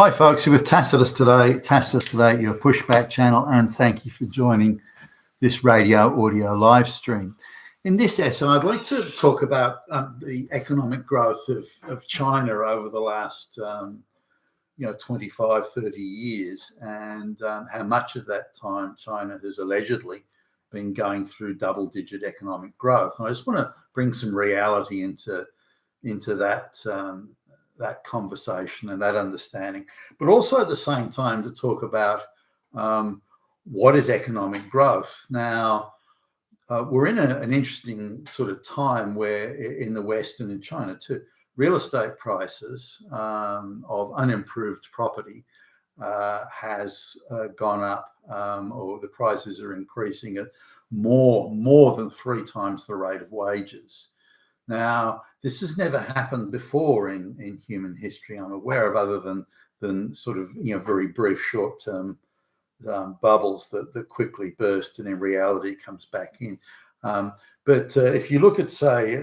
Hi folks, you're with Tacitus today, your pushback channel, and thank you for joining this radio audio live stream. In this essay, I'd like to talk about the economic growth of China over the last 25, 30 years, and how much of that time China has allegedly been going through double-digit economic growth. And I just want to bring some reality into that conversation and that understanding, but also at the same time to talk about what is economic growth. Now, we're in an interesting sort of time where in the West and in China too, real estate prices of unimproved property has gone up, or the prices are increasing at more than 3 times the rate of wages. Now, this has never happened before in human history I'm aware of, other than sort of very brief short-term bubbles that quickly burst and in reality comes back in. But if you look at, say,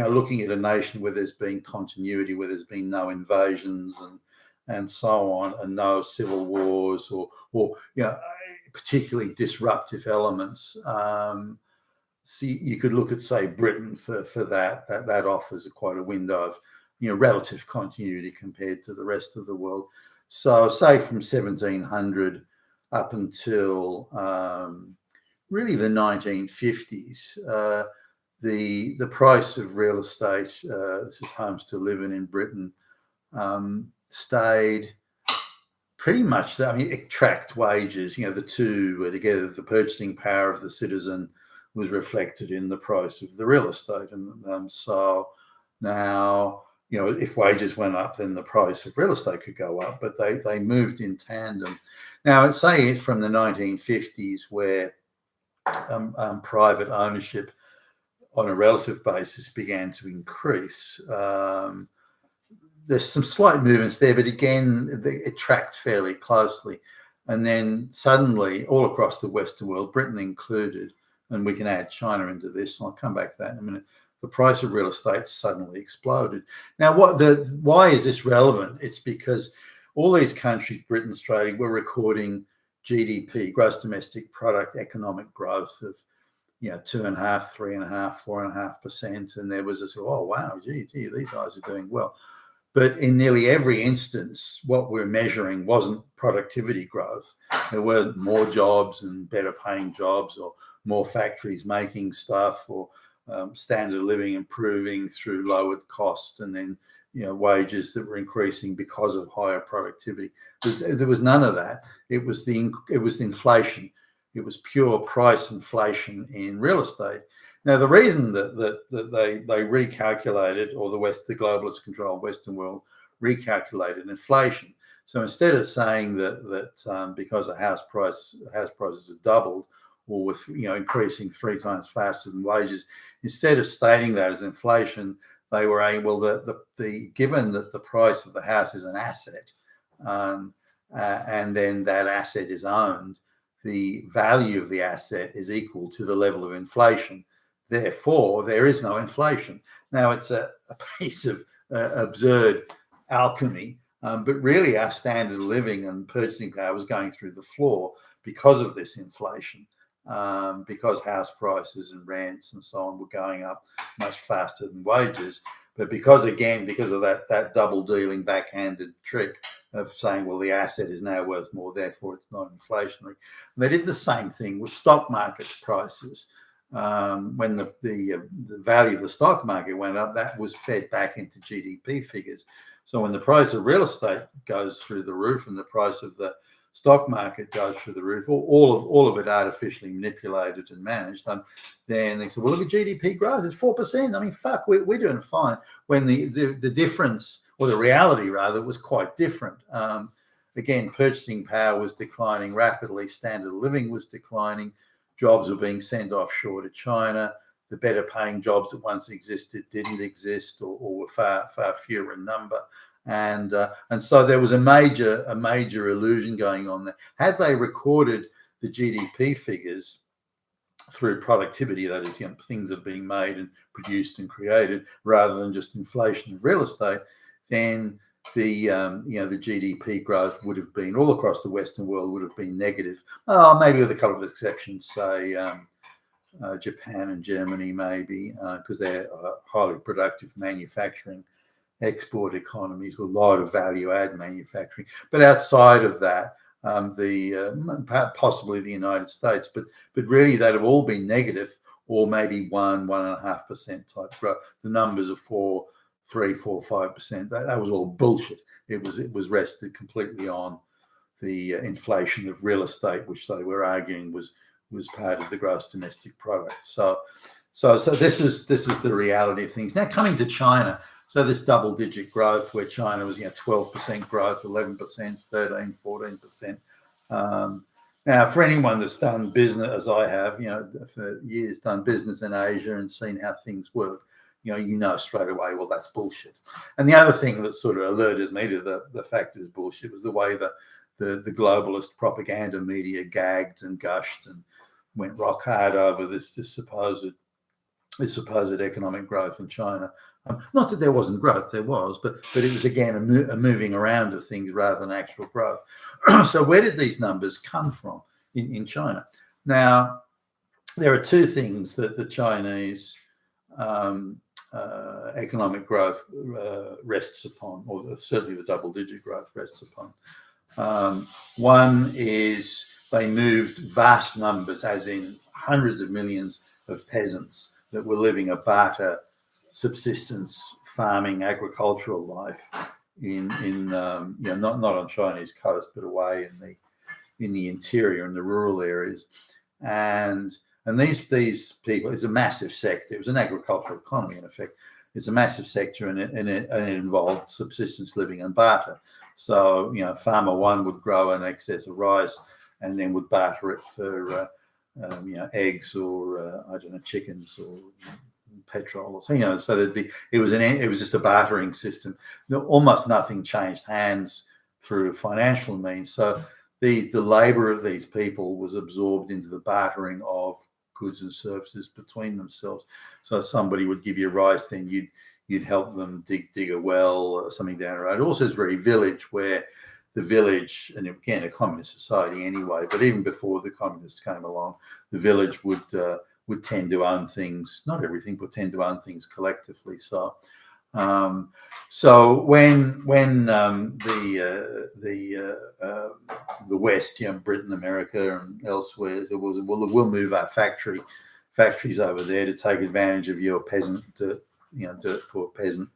looking at a nation where there's been continuity, where there's been no invasions and so on, and no civil wars or particularly disruptive elements. See, you could look at, say, Britain for that offers quite a window of relative continuity compared to the rest of the world. So say from 1700 up until really the 1950s, the price of real estate, this is homes to live in Britain, stayed pretty much that. I mean, it tracked wages. The two were together. The purchasing power of the citizen was reflected in the price of the real estate. And so now, if wages went up, then the price of real estate could go up, but they moved in tandem. Now, I'd say it from the 1950s, where private ownership on a relative basis began to increase. There's some slight movements there, but again, it tracked fairly closely. And then suddenly, all across the Western world, Britain included, and we can add China into this, and I'll come back to that in a minute, the price of real estate suddenly exploded. Now, why is this relevant? It's because all these countries, Britain, Australia, were recording GDP, gross domestic product, economic growth of 2.5%, 3.5%, 4.5%, and there was this, oh wow, gee, these guys are doing well. But in nearly every instance, what we're measuring wasn't productivity growth. There weren't more jobs and better paying jobs, or more factories making stuff, or standard of living improving through lowered cost, and then wages that were increasing because of higher productivity. There was none of that. It was inflation. It was pure price inflation in real estate. Now, the reason that they recalculated, or the globalist controlled Western world recalculated inflation. So instead of saying that because the house prices have doubled, or with increasing 3 times faster than wages, instead of stating that as inflation, they were able given that the price of the house is an asset, and then that asset is owned, the value of the asset is equal to the level of inflation. Therefore, there is no inflation. Now, it's a piece of absurd alchemy, but really our standard of living and purchasing power was going through the floor because of this inflation, because house prices and rents and so on were going up much faster than wages. But because of that double dealing backhanded trick of saying, well, the asset is now worth more, therefore it's not inflationary. And they did the same thing with stock market prices. When the value of the stock market went up, that was fed back into GDP figures. So when the price of real estate goes through the roof and the price of the stock market goes through the roof, all of it artificially manipulated and managed, then they said, well, look at GDP growth, it's 4%. I mean, fuck, we're doing fine. When the difference, or the reality rather, was quite different. Again, purchasing power was declining rapidly, standard of living was declining, jobs were being sent offshore to China, the better paying jobs that once existed didn't exist, or were far fewer in number. And so there was a major illusion going on there. Had they recorded the GDP figures through productivity, that is, things that are being made and produced and created, rather than just inflation of real estate, then the GDP growth would have been all across the Western world would have been negative. Maybe with a couple of exceptions, say Japan and Germany, maybe because they're highly productive manufacturing export economies with a lot of value add manufacturing. But outside of that, possibly the United States, but really they'd have all been negative, or maybe 1.5% type growth. The numbers are 4, 3, 4, 5%. That was all bullshit. It was rested completely on the inflation of real estate, which they were arguing was part of the gross domestic product. So this is the reality of things. Now coming to China, so this double-digit growth where China was 12% growth, 11%, 13, 14%. Now, for anyone that's done business, as I have, for years, done business in Asia and seen how things work, you know straight away, well, that's bullshit. And the other thing that sort of alerted me to the fact it was bullshit was the way that the globalist propaganda media gagged and gushed and went rock hard over this supposed economic growth in China. Not that there wasn't growth, there was, but it was again a moving around of things rather than actual growth. So where did these numbers come from in China? Now, there are two things that the Chinese economic growth rests upon, or certainly the double-digit growth rests upon. One is they moved vast numbers, as in hundreds of millions of peasants that were living a barter subsistence farming agricultural life in not on Chinese coast, but away in the interior and the rural areas. And these people, it's a massive sector. It was an agricultural economy in effect. It's a massive sector, and it involved subsistence living and barter. So farmer one would grow an excess of rice and then would barter it for eggs or chickens or petrol or so. So it was just a bartering system. Almost nothing changed hands through financial means. So the labor of these people was absorbed into the bartering of goods and services between themselves. So somebody would give you rice, then you'd help them dig a well or something down the road. Also, it's very village, where the village, and again, a communist society anyway, but even before the communists came along, the village would tend to own things, not everything, but tend to own things collectively. So when the West, Britain, America, and elsewhere, it was, well, we'll move our factories over there to take advantage of your peasant, poor peasant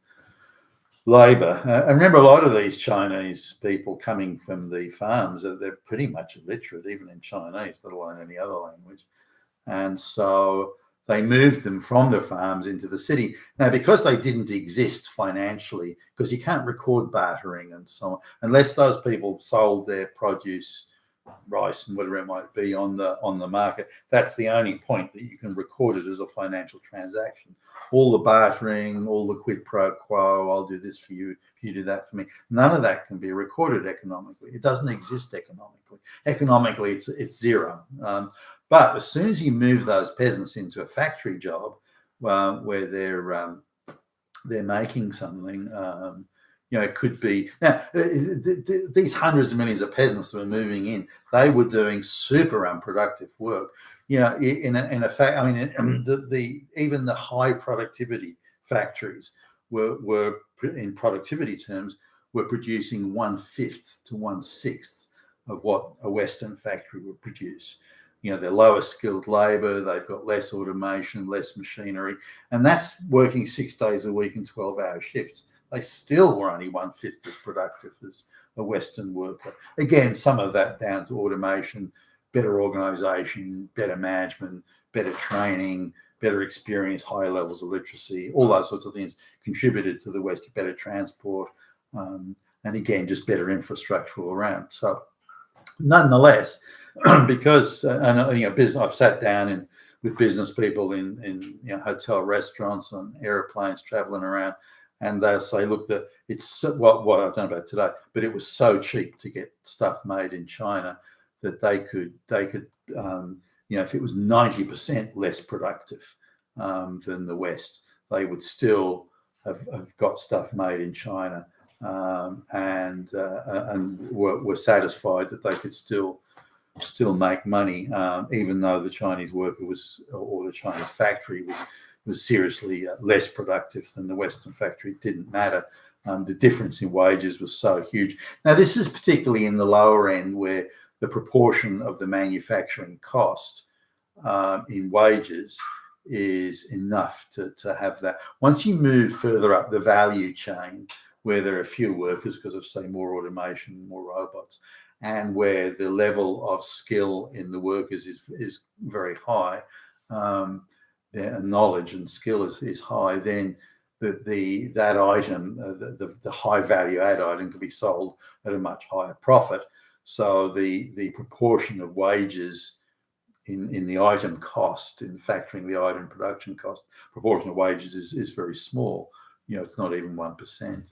labor. I remember a lot of these Chinese people coming from the farms, they're pretty much illiterate, even in Chinese, let alone any other language. And so they moved them from their farms into the city. Now, because they didn't exist financially, because you can't record bartering and so on, unless those people sold their produce, rice and whatever it might be, on the market, that's the only point that you can record it as a financial transaction. All the bartering, all the quid pro quo, I'll do this for you, you do that for me, none of that can be recorded economically. It doesn't exist economically. Economically, it's zero. But as soon as you move those peasants into a factory job, where they're making something, it could be. Now, these hundreds of millions of peasants that were moving in, they were doing super unproductive work. In a fact, I mean, even the high productivity factories were in productivity terms, were producing 1/5 to 1/6 of what a Western factory would produce. They're lower skilled labor, they've got less automation, less machinery, and that's working 6 days a week in 12-hour shifts. They still were only 1/5 as productive as a Western worker. Again, some of that down to automation, better organization, better management, better training, better experience, higher levels of literacy, all those sorts of things contributed to the West, better transport, and again, just better infrastructure all around. So nonetheless, because I've sat down with business people in hotel restaurants, on airplanes, traveling around, and they'll say, look, that it's what I don't know about today, but it was so cheap to get stuff made in China that they could if it was 90% less productive than the West, they would still have got stuff made in China and were satisfied that they could still make money, even though the Chinese worker or the Chinese factory was seriously less productive than the Western factory. It didn't matter. The difference in wages was so huge. Now, this is particularly in the lower end where the proportion of the manufacturing cost in wages is enough to have that. Once you move further up the value chain, where there are fewer workers because of, say, more automation, more robots, and where the level of skill in the workers is very high, their knowledge and skill is high, then that item, the high value add item, can be sold at a much higher profit. So the proportion of wages in the item cost, in factoring the item production cost, proportion of wages is very small. It's not even 1%,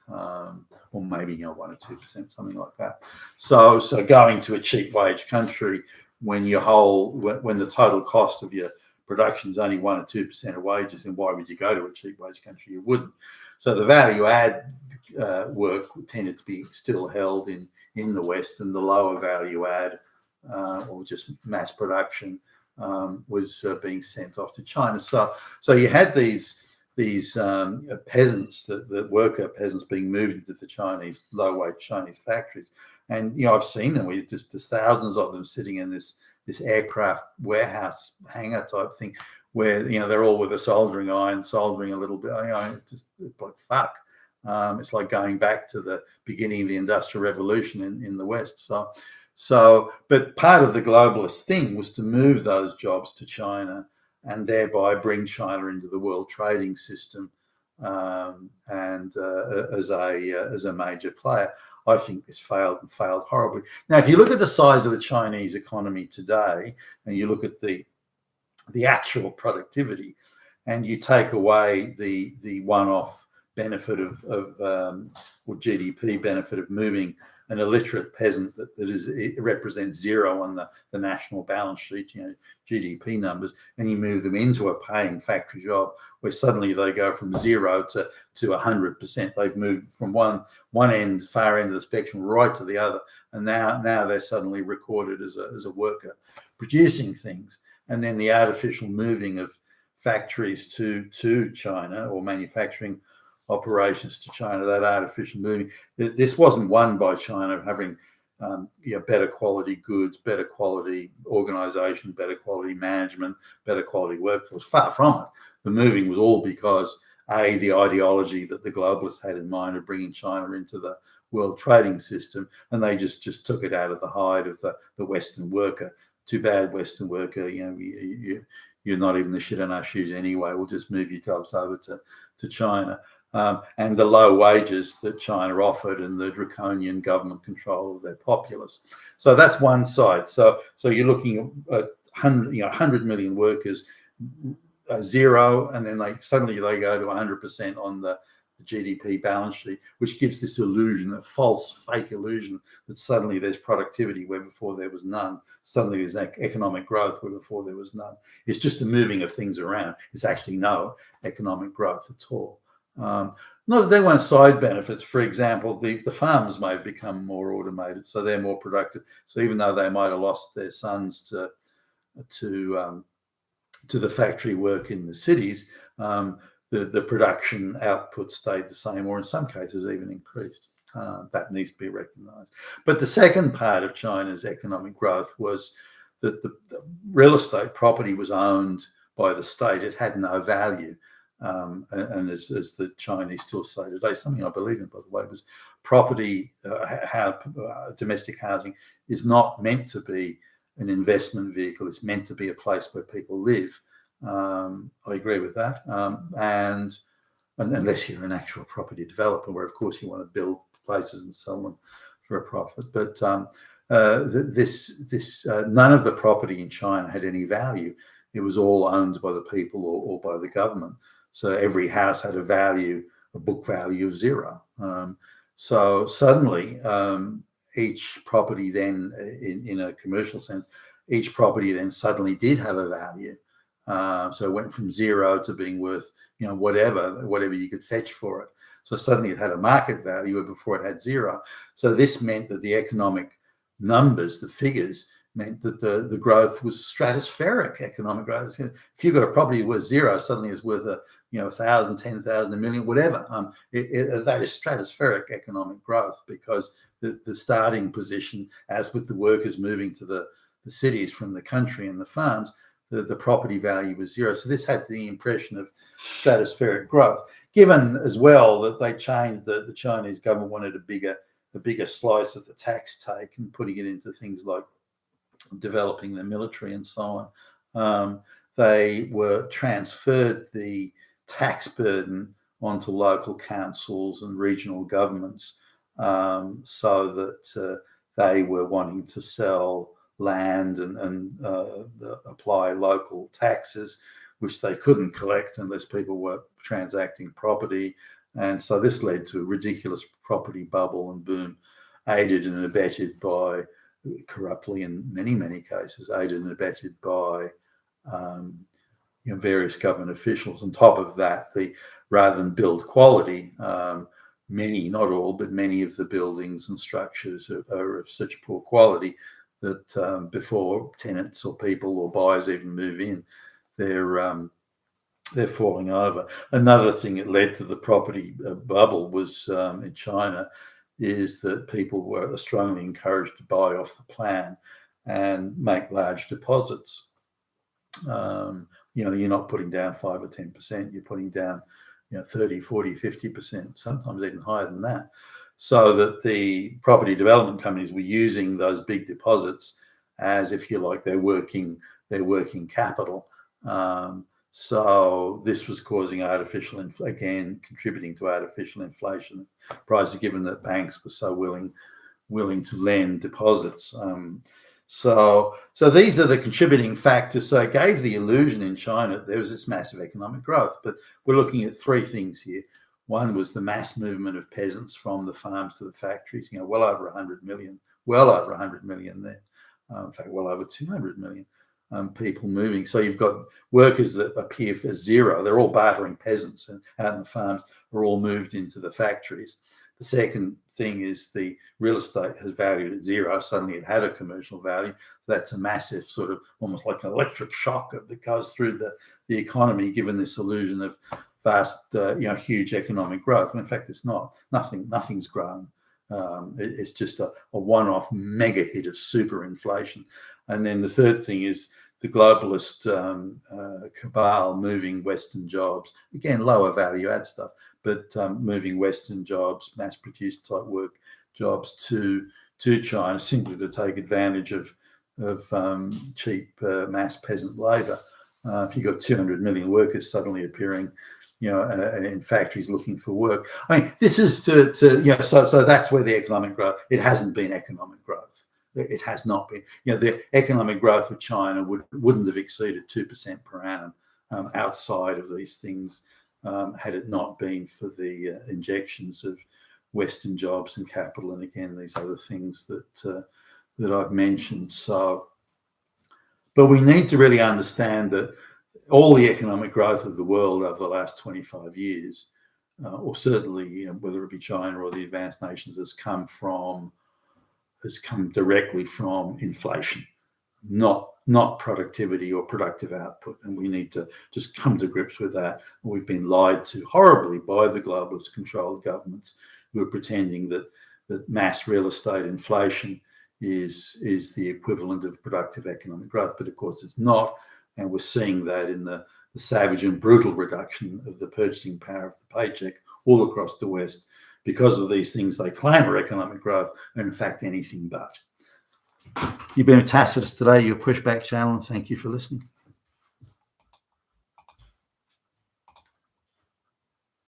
or maybe 1 or 2%, something like that. So going to a cheap wage country when the total cost of your production is only 1 or 2% of wages, then why would you go to a cheap wage country? You wouldn't. So the value add work tended to be still held in the West, and the lower value add or just mass production was being sent off to China. So you had these peasants, the worker peasants, being moved into the Chinese low-wage Chinese factories, and I've seen them. There's thousands of them sitting in this aircraft warehouse hangar type thing, where they're all with a soldering iron, soldering a little bit. It's like fuck. It's like going back to the beginning of the Industrial Revolution in the West. But part of the globalist thing was to move those jobs to China and thereby bring China into the world trading system and as a major player. I think this failed horribly. Now, if you look at the size of the Chinese economy today, and you look at the actual productivity, and you take away the one-off benefit of or GDP benefit of moving an illiterate peasant it represents zero on the national balance sheet, GDP numbers, and you move them into a paying factory job where suddenly they go from 0 to 100%. They've moved from one far end of the spectrum right to the other, and now they're suddenly recorded as a worker producing things. And then the artificial moving of factories to China, or manufacturing operations to China, that artificial moving. This wasn't won by China having better quality goods, better quality organization, better quality management, better quality workforce. Far from it. The moving was all because the ideology that the globalists had in mind of bringing China into the world trading system, and they just took it out of the hide of the Western worker. Too bad, Western worker. You're not even the shit in our shoes anyway. We'll just move your jobs over to China. And the low wages that China offered, and the draconian government control of their populace. So that's one side. So you're looking at 100 million workers, zero, and then suddenly they go to 100% on the GDP balance sheet, which gives this illusion, a false, fake illusion, that suddenly there's productivity where before there was none. Suddenly there's economic growth where before there was none. It's just a moving of things around. It's actually no economic growth at all. Not that there weren't side benefits. For example, the farmers may have become more automated, so they're more productive. So even though they might have lost their sons to the factory work in the cities, the production output stayed the same, or in some cases even increased. That needs to be recognised. But the second part of China's economic growth was that the real estate property was owned by the state. It had no value. And as the Chinese still say today, something I believe in, by the way, was property, domestic housing is not meant to be an investment vehicle. It's meant to be a place where people live. I agree with that. And unless you're an actual property developer, where of course you want to build places and sell them for a profit. But none of the property in China had any value. It was all owned by the people or by the government. So every house had a book value of zero. So suddenly, each property then, in a commercial sense, each property then suddenly did have a value. So it went from zero to being worth, whatever you could fetch for it. So suddenly it had a market value, where before it had zero. So this meant that the economic numbers, the figures, meant that the growth was stratospheric economic growth. If you've got a property worth zero, suddenly it's worth 1,000, 10,000, a million, whatever. That is stratospheric economic growth, because the starting position, as with the workers moving to the cities from the country and the farms, the property value was zero. So this had the impression of stratospheric growth, given as well that they changed, the Chinese government wanted a bigger slice of the tax take and putting it into things like developing the military and so on. They were transferred the tax burden onto local councils and regional governments, so that they were wanting to sell land and apply local taxes, which they couldn't collect unless people were transacting property. And so this led to a ridiculous property bubble and boom, aided and abetted by, corruptly in many, many cases, aided and abetted by various government officials. On top of that, rather than build quality, many, not all, but many of the buildings and structures are of such poor quality that before tenants or people or buyers even move in, they're falling over. Another thing that led to the property bubble was in China, is that people were strongly encouraged to buy off the plan and make large deposits. You're not putting down 5 or 10%, you're putting down 30, 40, 50%, sometimes even higher than that. So that the property development companies were using those big deposits as, if you like, their working capital. So this was causing contributing to artificial inflation prices, given that banks were so willing to lend deposits. So these are the contributing factors. So it gave the illusion in China that there was this massive economic growth. But we're looking at three things here. One was the mass movement of peasants from the farms to the factories, well over 100 million then. In fact, well over 200 million people moving. So you've got workers that appear for zero. They're all bartering peasants, and out in the farms are all moved into the factories. The second thing is the real estate has valued at zero. Suddenly it had a commercial value. That's a massive sort of, almost like an electric shock that goes through the economy, given this illusion of vast, huge economic growth. In fact, it's not. Nothing's grown. It's just a one-off mega hit of super inflation. And then the third thing is the globalist cabal moving Western jobs, again, lower value add stuff, but moving Western jobs, mass-produced type work jobs to China, simply to take advantage of cheap mass peasant labour. If you've got 200 million workers suddenly appearing, in factories looking for work. I mean, this is so that's where the economic growth. It hasn't been economic growth. It has not been. The economic growth of China wouldn't have exceeded 2% per annum outside of these things, had it not been for the injections of Western jobs and capital, and again these other things that I've mentioned. So, but we need to really understand that all the economic growth of the world over the last 25 years, or certainly whether it be China or the advanced nations, has come directly from inflation, not productivity or productive output. And we need to just come to grips with that. We've been lied to horribly by the globalist controlled governments, who are pretending that mass real estate inflation is the equivalent of productive economic growth. But of course it's not. And we're seeing that in the savage and brutal reduction of the purchasing power of the paycheck all across the West, because of these things they claim are economic growth, are in fact anything but. You've been with Tacitus today, your Pushback channel, and thank you for listening.